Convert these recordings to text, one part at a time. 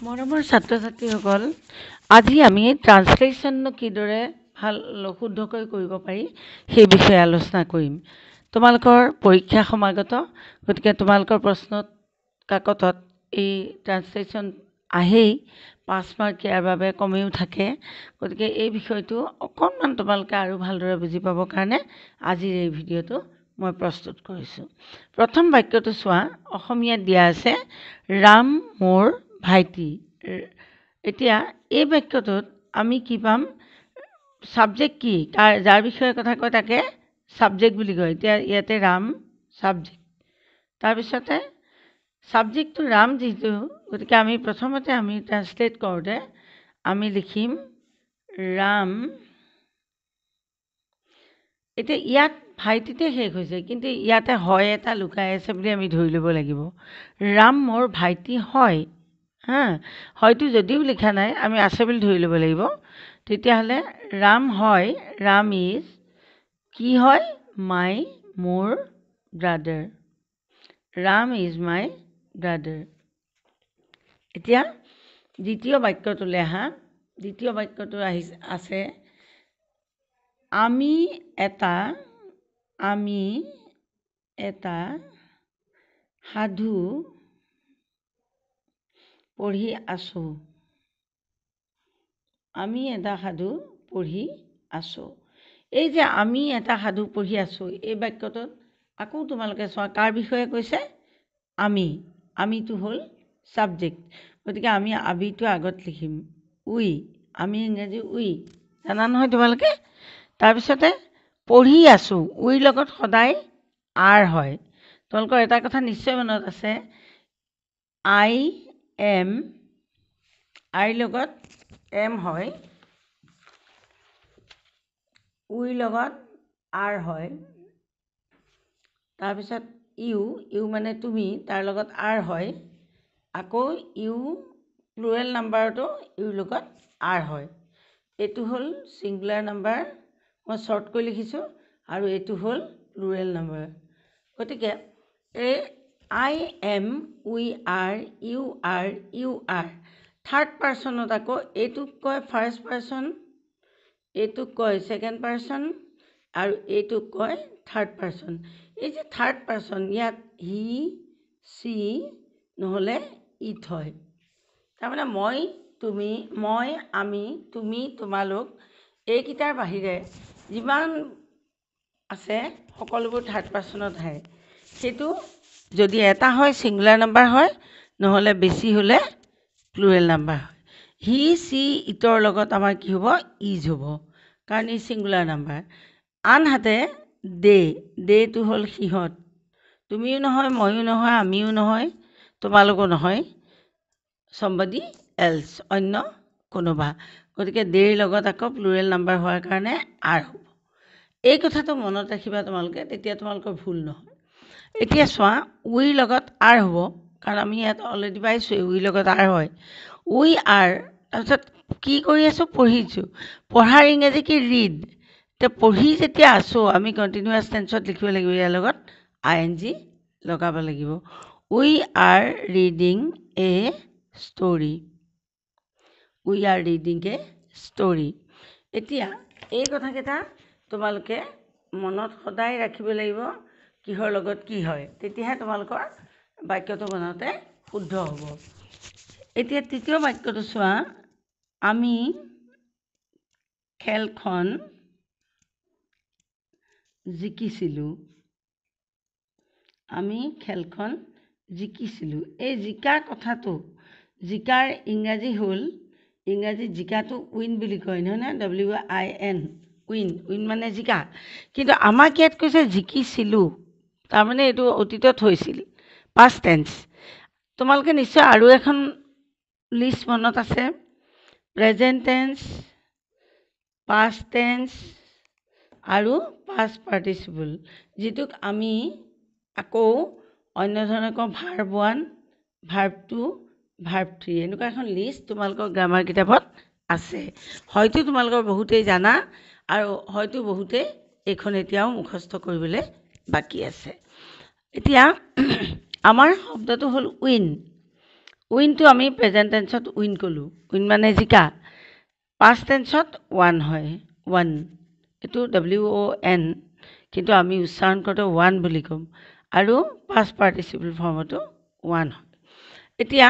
মৰমৰ ছাত্ৰ ছাত্ৰীসকল, আজি আমি ট্ৰান্সলেশ্যন কিদৰে ভাল শুদ্ধকৈ কৰিব পাৰি সেই বিষয়ে আলোচনা কৰিম। তোমালোকৰ পৰীক্ষা সমাগত, গতিকে তোমালোকৰ প্ৰশ্ন কাকতত এই ট্ৰান্সলেশ্যন আহেই, 5 মাৰ্ক ইয়াৰ বাবে কমেও থাকে। গতিকে এই বিষয়টো অকণমান তোমালোকে আৰু ভালদৰে বুজি পাবৰ কাৰণে আজিৰ এই ভিডিঅ'টো মই প্ৰস্তুত কৰিছোঁ। প্ৰথম বাক্যটো চোৱা, অসমীয়াত দিয়া আছে ৰাম মোৰ ভাইটি। এতিয়া এই বাক্যটোত আমি কি পাম? ছাবজেক্ট কি, যাৰ বিষয়ে কথা কয় তাকে ছাবজেক্ট বুলি কয়। এতিয়া ইয়াতে ৰাম ছাবজেক্ট, তাৰপিছতে ছাবজেক্টটো ৰাম যিটো, গতিকে আমি প্ৰথমতে আমি ট্ৰান্সলেট কৰোঁতে আমি লিখিম ৰাম। এতিয়া ইয়াত ভাইটিতে শেষ হৈছে, কিন্তু ইয়াতে হয় এটা লুকাই আছে বুলি আমি ধৰি ল'ব লাগিব। ৰাম মোৰ ভাইটি হয়, হয়তো যদিও লিখা নাই আমি আছে বুলি ধৰি ল'ব লাগিব। তেতিয়াহ'লে ৰাম হয়, ৰাম ইজ কি হয়? মাই মোৰ brother. Ram is my brother. এতিয়া দ্বিতীয় বাক্যটোলৈ আহা। দ্বিতীয় বাক্যটো আছে আমি এটা সাধু পঢ়ি আছোঁ। আমি এটা সাধু পঢ়ি আছোঁ। এই যে আমি এটা সাধু পঢ়ি আছোঁ, এই বাক্যটোত আকৌ তোমালোকে চোৱা কাৰ বিষয়ে কৈছে? আমিটো হ'ল ছাবজেক্ট, গতিকে আমি আমিটো আগত লিখিম উই। আমি ইংৰাজী উই জানা নহয় তোমালোকে। তাৰপিছতে পঢ়ি আছোঁ, উইৰ লগত সদায় আৰ হয়। তোমালোকৰ এটা কথা নিশ্চয় মনত আছে, আই এম, আইৰ লগত এম হয়, উইৰ লগত আৰ হয়। তাৰপিছত ইউ মানে তুমি, তাৰ লগত আৰ হয়। আকৌ ইউ প্লুৰেল নাম্বাৰতো ইউৰ লগত আৰ হয়। এইটো হ'ল ছিংগুলাৰ নাম্বাৰ, মই শ্বৰ্টকৈ লিখিছোঁ, আৰু এইটো হ'ল প্লুৰেল নাম্বাৰ। গতিকে এই I am, we are, you are, third পাৰ্চনত আকৌ এইটোক কয় ফাৰ্ষ্ট পাৰ্চন, এইটোক কয় ছেকেণ্ড পাৰ্চন, আৰু এইটোক কয় থাৰ্ড পাৰ্চন। এই যে থাৰ্ড পাৰ্চন, ইয়াত হি, চি নহ'লে ইট হয়। তাৰমানে মই, তুমি, মই, আমি, তুমি, তোমালোক, এইকেইটাৰ বাহিৰে যিমান আছে সকলোবোৰ থাৰ্ড পাৰ্চনত আহে। সেইটো যদি এটা হয় ছিংগুলাৰ নাম্বাৰ হয়, নহ'লে বেছি হ'লে প্লুৰেল নাম্বাৰ হয়। হি, চি, ইটৰ লগত আমাৰ কি হ'ব? ইজ হ'ব, কাৰণ ই ছিংগুলাৰ নাম্বাৰ। আনহাতে দেটো হ'ল সিহঁত। তুমিও নহয়, ময়ো নহয়, আমিও নহয়, তোমালোকো নহয়, somebody else, অন্য কোনোবা। গতিকে দেৰ লগত আকৌ প্লুৰেল নাম্বাৰ হোৱাৰ কাৰণে আৰ হ'ব। এই কথাটো মনত ৰাখিবা তোমালোকে, তেতিয়া তোমালোকৰ ভুল নহয়। এতিয়া চোৱা, উইৰ লগত আৰ হ'ব, কাৰণ আমি ইয়াত অলৰেডি পাইছোঁ উইৰ লগত আৰ হয়। উই আৰ, তাৰপিছত কি কৰি আছোঁ? পঢ়িছোঁ। পঢ়াৰ ইংৰাজী কি? ৰিড। এতিয়া পঢ়ি যেতিয়া আছোঁ, আমি কণ্টিনিউৱাছ টেন্সত লিখিব লাগিব, ইয়াৰ লগত ING লগাব লাগিব। We are reading a story. We are reading a story. এতিয়া এই কথাকেইটা তোমালোকে মনত সদায় ৰাখিব লাগিব, কিহৰ লগত কি হয়, তেতিয়াহে তোমালোকৰ বাক্যটো বনাওঁতে শুদ্ধ হ'ব। এতিয়া তৃতীয় বাক্যটো চোৱা, আমি খেলখন জিকিছিলোঁ। আমি খেলখন জিকিছিলোঁ। এই জিকা কথাটো, জিকাৰ ইংৰাজী হ'ল, ইংৰাজীত জিকাটো উইন বুলি কয়, নহয় নে? WIN, উইন মানে জিকা। কিন্তু আমাক ইয়াত কৈছে জিকিছিলোঁ, তাৰমানে এইটো অতীতত হৈছিল, পাষ্ট টেন্স। তোমালোকে নিশ্চয় আৰু এখন লিষ্ট মনত আছে, প্ৰেজেণ্ট টেন্স, পাষ্ট টেন্স আৰু পাষ্ট পাৰ্টিচিপল, যিটোক আমি আকৌ অন্য ধৰণে কওঁ ভাৰ্ব 1, ভাৰ্ব 2, ভাৰ্ব 3। এনেকুৱা এখন লিষ্ট তোমালোকৰ গ্ৰামাৰ কিতাপত আছে। হয়তো তোমালোকৰ বহুতেই জানা, আৰু হয়তো বহুতেই এইখন এতিয়াও মুখস্থ কৰিবলৈ বাকী আছে। এতিয়া আমাৰ শব্দটো হ'ল উইন। উইনটো আমি প্ৰেজেণ্ট টেন্সত উইন ক'লোঁ, উইন মানে জিকা। পাষ্ট টেন্সত ওৱান হয়, ওৱান, এইটো WON, কিন্তু আমি উচ্চাৰণ কৰোঁতে ওৱান বুলি ক'ম, আৰু পাষ্ট পাৰ্টিচিপল ফৰ্মতো ওৱান হয়। এতিয়া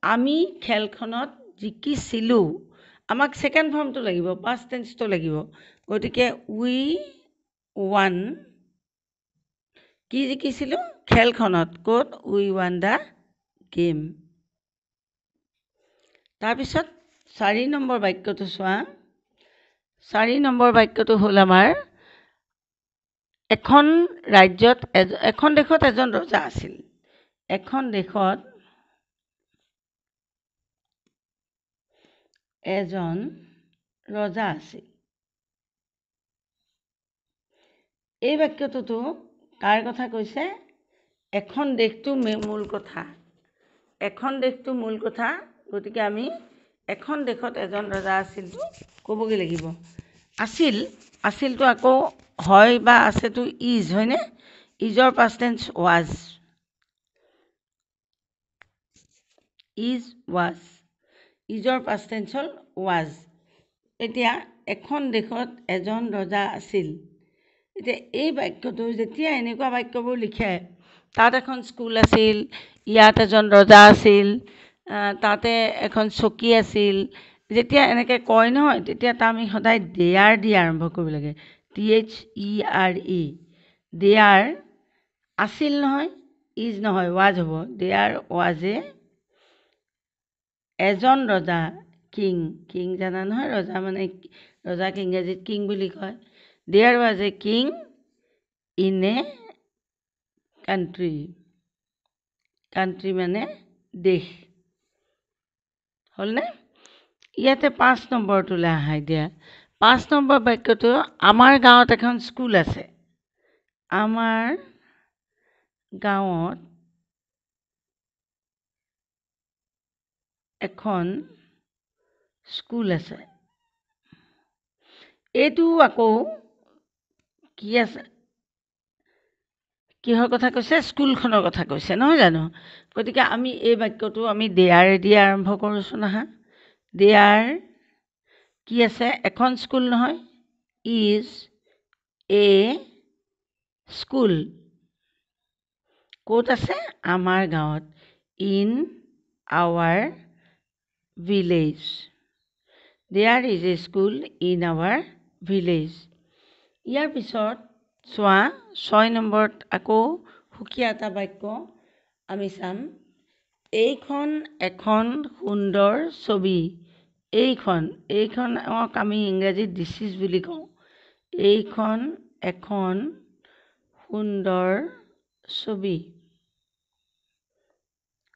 আমি খেলখনত জিকিছিলোঁ, আমাক ছেকেণ্ড ফৰ্মটো লাগিব, পাষ্ট টেন্সটো লাগিব। গতিকে উই ওৱান, কি জিকিছিলোঁ? খেলখনত। ক'ত? উই ওৱান দ্য গেম। তাৰপিছত 4 নম্বৰ বাক্যটো চোৱা। 4 নম্বৰ বাক্যটো হ'ল আমাৰ, এখন ৰাজ্যত এখন দেশত এজন ৰজা আছিল। এখন দেশত এজন ৰজা আছিল। এই বাক্যটোতো কাৰ কথা কৈছে? এখন দেশটো মূল কথা, এখন দেশটো মূল কথা। গতিকে আমি এখন দেশত এজন ৰজা আছিলটো ক'বগৈ লাগিব। আছিল, আছিলটো আকৌ হয় বা আছেতো ইজ, হয়নে? ইজৰ past tense was, is was, ইজৰ পাষ্ট টেন্স হ'ল ৱাজ। এতিয়া এখন দেশত এজন ৰজা আছিল। এতিয়া এই বাক্যটো যেতিয়া এনেকুৱা বাক্যবোৰ লিখে, তাত এখন স্কুল আছিল, ইয়াত এজন ৰজা আছিল, তাতে এখন চকী আছিল, যেতিয়া এনেকৈ কয় নহয়, তেতিয়া তাৰ আমি সদায় দেয়াৰ দি আৰম্ভ কৰিব লাগে। THERE, there. আছিল নহয়, ইজ নহয়, ৱাজ হ'ব। দেয়াৰ ৱাজে এজন ৰজা, কিং, কিং জানা নহয়, ৰজা মানে, ৰজাক ইংৰাজীত কিং বুলি কয়। There was a king in a country, country মানে দেশ। হ'লনে? ইয়াতে 5 নম্বৰটোলৈ আহাই দিয়া। 5 নম্বৰ বাক্যটো, আমাৰ গাঁৱত এখন স্কুল আছে। আমাৰ গাঁৱত এখন স্কুল আছে। এইটো আকৌ কি আছে? কিহৰ কথা কৈছে? স্কুলখনৰ কথা কৈছে, নহয় জানো? গতিকে আমি এই বাক্যটো আমি দেয়াৰেদি আৰম্ভ কৰোঁচোন। আহা, দেয়াৰ কি আছে? এখন স্কুল নহয়, ইজ এ স্কুল। ক'ত আছে? আমাৰ গাঁৱত, in our village. There is a school in our village. ইয়াৰ পিছত চোৱা, 6 নম্বৰত আকৌ সুকীয়া এটা বাক্য আমি চাম। এইখন এখন সুন্দৰ ছবি। এইখনক আমি ইংৰাজীত দিছ ইজ বুলি কওঁ। এইখন এখন সুন্দৰ ছবি।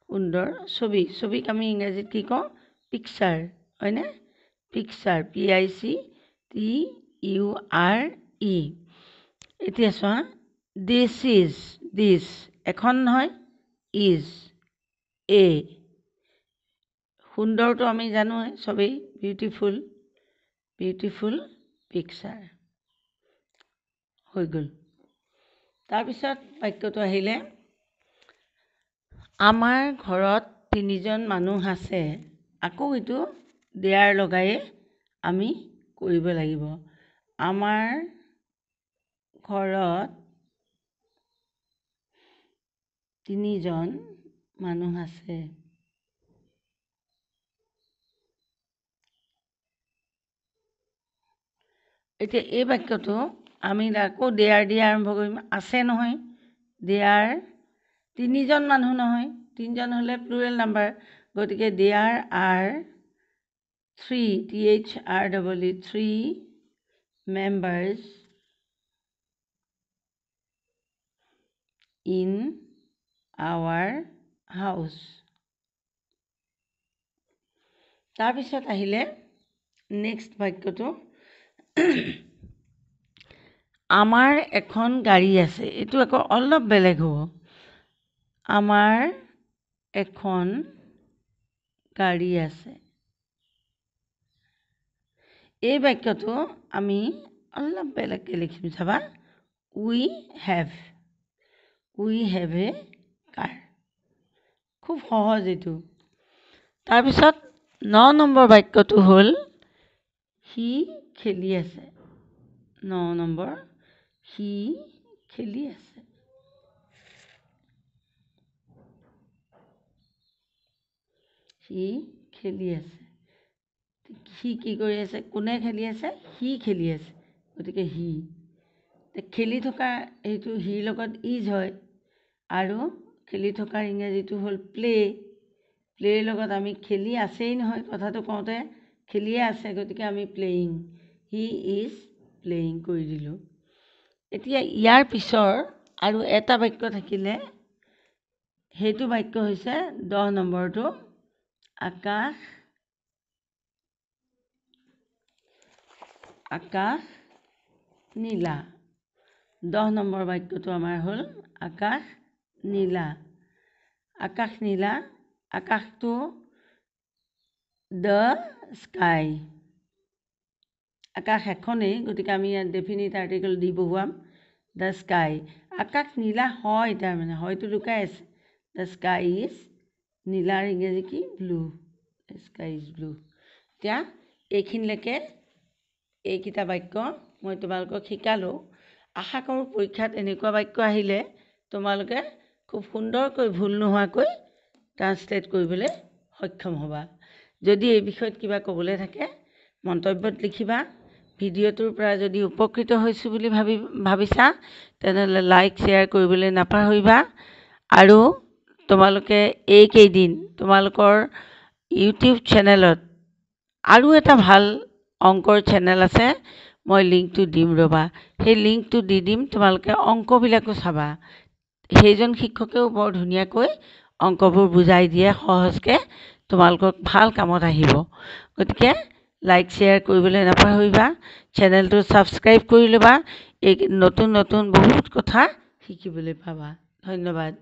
সুন্দৰ ছবি, ছবিক আমি ইংৰাজীত কি কওঁ? পিকচাৰ, হয়নে? Picture, PICTURE। এতিয়া চোৱা, দিছ ইজ, দিছ এখন নহয়, ইজ এ, সুন্দৰটো আমি জানো চবেই, বিউটিফুল, বিউটিফুল পিকচাৰ। হৈ গ'ল। তাৰপিছত বাক্যটো আহিলে, আমাৰ ঘৰত 3জন মানুহ আছে। আকৌ এইটো দেয়াৰ লগায়ে আমি কৰিব লাগিব। আমাৰ ঘৰত 3জন মানুহ আছে। এতিয়া এই বাক্যটো আমি আকৌ দেয়াৰ দি আৰম্ভ কৰিম। আছে নহয়, দেয়াৰ 3জন মানুহ নহয়, 3জন হ'লে প্লুৰেল নাম্বাৰ। গতিকে there R 3, THREE, 3 members in our house. তাৰপিছত আহিলে নেক্সট বাক্যটো, আমাৰ এখন গাড়ী আছে। এইটো আকৌ অলপ বেলেগ হ'ব। আমাৰ এখন গাড়ী আছে। এই বাক্যটো আমি অলপ বেলেগকৈ লিখিম, চাবা। উই হেভ, উই হেভ এ কাৰ। খুব সহজ এইটো। তাৰপিছত 9 নম্বৰ বাক্যটো হ'ল সি খেলি আছে। 9 নম্বৰ, সি খেলি আছে। সি খেলি আছে। সি কি কৰি আছে? কোনে খেলি আছে? সি খেলি আছে, গতিকে সি। খেলি থকা এইটো সিৰ লগত ইজ হয়, আৰু খেলি থকাৰ ইংৰাজীটো হ'ল প্লে। প্লে'ৰ লগত আমি খেলি আছেই নহয়, কথাটো কওঁতে খেলিয়ে আছে, গতিকে আমি প্লেয়িং, হি ইজ প্লেয়িং কৰি দিলোঁ। এতিয়া ইয়াৰ পিছৰ আৰু এটা বাক্য থাকিলে, সেইটো বাক্য হৈছে 10 নম্বৰটো, আকাশ আকাশ নীলা। 10 নম্বৰ বাক্যটো আমাৰ হ'ল আকাশ নীলা। আকাশ নীলা, আকাশটো দ্য স্কাই। আকাশ এখনেই, গতিকে আমি ইয়াত ডেফিনিট আৰ্টিকল দি বহুৱাম দ্য স্কাই। আকাশ নীলা হয়, তাৰমানে হয়তো লুকাই আছে। দ্য স্কাই ইজ, নীলাৰ ইংৰাজী কি? ব্লু। Sky is blue. এতিয়া এইখিনিলৈকে এইকেইটা বাক্য মই তোমালোকক শিকালোঁ। আশা কৰোঁ পৰীক্ষাত এনেকুৱা বাক্য আহিলে তোমালোকে খুব সুন্দৰকৈ ভুল নোহোৱাকৈ ট্ৰান্সলেট কৰিবলৈ সক্ষম হ'বা। যদি এই বিষয়ত কিবা ক'বলৈ থাকে মন্তব্যত লিখিবা। ভিডিঅ'টোৰ পৰা যদি উপকৃত হৈছোঁ বুলি ভাবিছা তেনেহ'লে লাইক শ্বেয়াৰ কৰিবলৈ নাপাহৰিবা। আৰু তোমালোকে এইকেইদিন তোমালোকৰ ইউটিউব চেনেলত আৰু এটা ভাল অংকৰ চেনেল আছে, মই লিংকটো দিম ৰ'বা। সেই লিংকটো দি দিম, তোমালোকে অংকবিলাকো চাবা। সেইজন শিক্ষকেও বৰ ধুনীয়াকৈ অংকবোৰ বুজাই দিয়ে সহজকৈ, তোমালোকক ভাল কামত আহিব। গতিকে লাইক শ্বেয়াৰ কৰিবলৈ নাপাহৰিবা, চেনেলটো ছাবস্ক্ৰাইব কৰি ল'বা। এই নতুন নতুন বহুত কথা শিকিবলৈ পাবা। ধন্যবাদ।